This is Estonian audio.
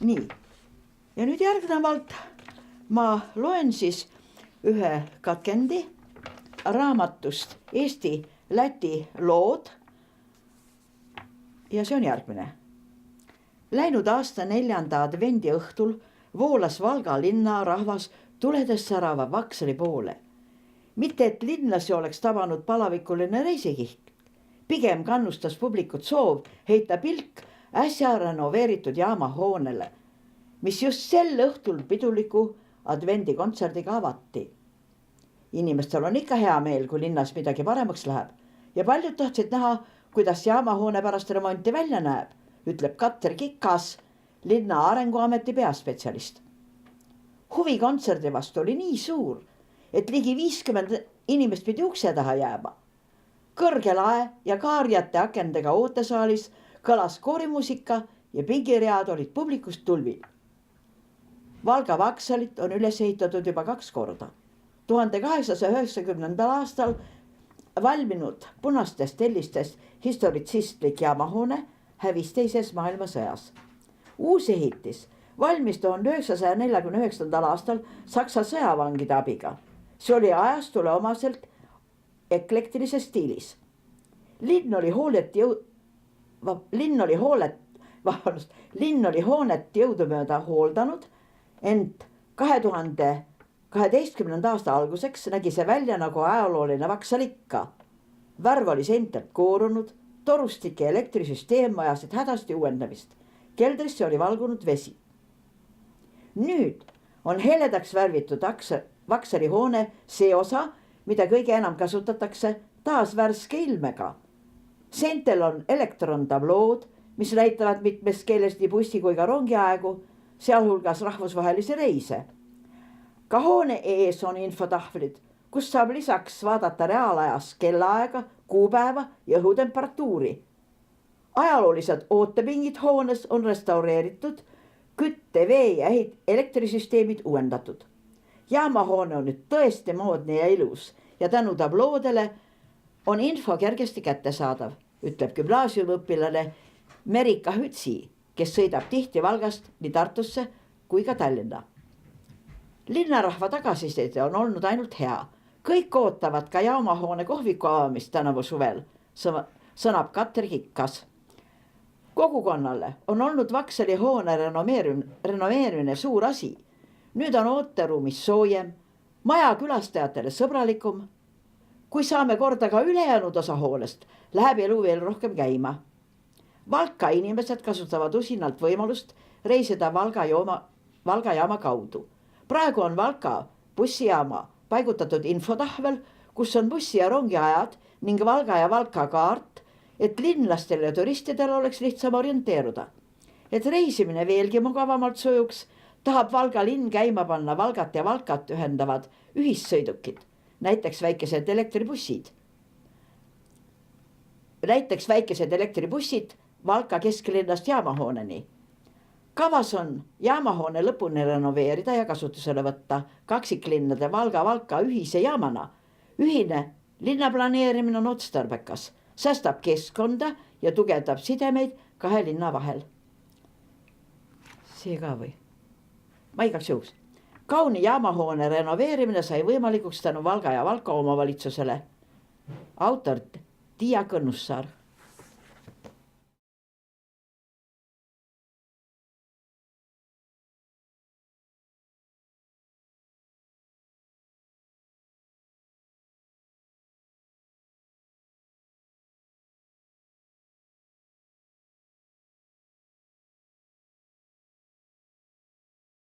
Nii, ja nüüd järgnevalt ma loen siis ühe katkendi raamatust Eesti-Läti lood. Ja see on järgmine. Läinud aasta 4. advendi õhtul voolas Valga linna rahvas tuledes särava Vaksali poole. Mitte et linlasi oleks tabanud palavikuline reisikihk. Pigem kannustas publikut soov heita pilk äsja renoveeritud jaamahoonele, mis just sel õhtul piduliku advendikontserdiga avati. Inimestel on ikka hea meel, kui linnas midagi paremaks läheb ja paljud tahtsid näha, kuidas jaamahoone pärast remonti välja näeb, ütleb Katri Kikas, linna arenguameti peaspetsialist. Huvi kontserdi vastu oli nii suur, et ligi 50 inimest pidi ukse taha jääma. Kõrge lae ja kaarjate akendega ootesaalis kõlas koorimusika ja pingiread olid publikust tulvil. Valga Vaksalit on üles ehitatud juba 2 korda. 1890. aastal valminud punastest tellistest historitsistlik jaamahoone hävis teises maailmasõjas. Uus ehitis valmis 1949. aastal Saksa sõjavangide abiga. See oli ajastule omaselt eklektilises stiilis. Linn oli hoonet jõudumööda hooldanud, ent 2012. aasta alguseks nägi see välja nagu ajalooline Vaksal ikka. Värv oli seintelt koorunud, torustik ja elektrisüsteem vajasid hädasti uuendamist. Keldrisse oli valgunud vesi. Nüüd on heledaks värvitud Vaksali hoone see osa, mida kõige enam kasutatakse taas värske ilmega. Seintel on elektrontablood, mis näitavad mitmes keeles nii bussi kui ka rongiaegu, sealhulgas rahvusvahelisi reise. Ka hoone ees on infotahvlid, kus saab lisaks vaadata reaalajas kellaaega, kuupäeva ja õhutemperatuuri. Ajaloolised ootepingid hoones on restaureeritud, kütte, vee ja elektrisüsteemid uuendatud. Jaamahoone on nüüd tõesti moodne ja ilus ja tänu tabloodele on info kergesti kättesaadav, ütleb gümnaasiumiõpilane Merika Hütsi, kes sõidab tihti Valgast nii Tartusse kui ka Tallinna. Linnarahva tagasiside on olnud ainult hea. Kõik ootavad ka jaamahoone kohviku avamist tänavu suvel, sõnab Katri Kikas. Kogukonnale on olnud Vaksali hoone renoveerimine suur asi. Nüüd on ooteruumis soojem, maja külastajatele sõbralikum. Kui saame korda ka ülejäänud osa hoonest, läheb elu veel rohkem käima. Valka inimesed kasutavad usinalt võimalust reisida Valga jaama kaudu. Praegu on Valka bussijaama paigutatud infotahvel, kus on bussi ja rongi ajad ning Valga ja Valka kaart, et linlastel ja turistidel oleks lihtsam orienteeruda. Et reisimine veelgi mugavamalt sujuks, tahab Valga linn käima panna Valgat ja Valkat ühendavad ühissõidukid, näiteks väikesed elektribussid Valka kesklinnast jaamahooneni. Kavas on jaamahoone lõpuni renoveerida ja kasutusele võtta kaksiklinnade Valga-Valka ühise jaamana. Ühine linnaplaneerimine on otstarbekas, säästab keskkonda ja tugevdab sidemeid 2 linna vahel. See ka või? Ma igaks juhuks. Kauni jaamahoone renoveerimine sai võimalikuks tänu Valga ja Valka omavalitsusele. Autor Tiia Kõnnussaar.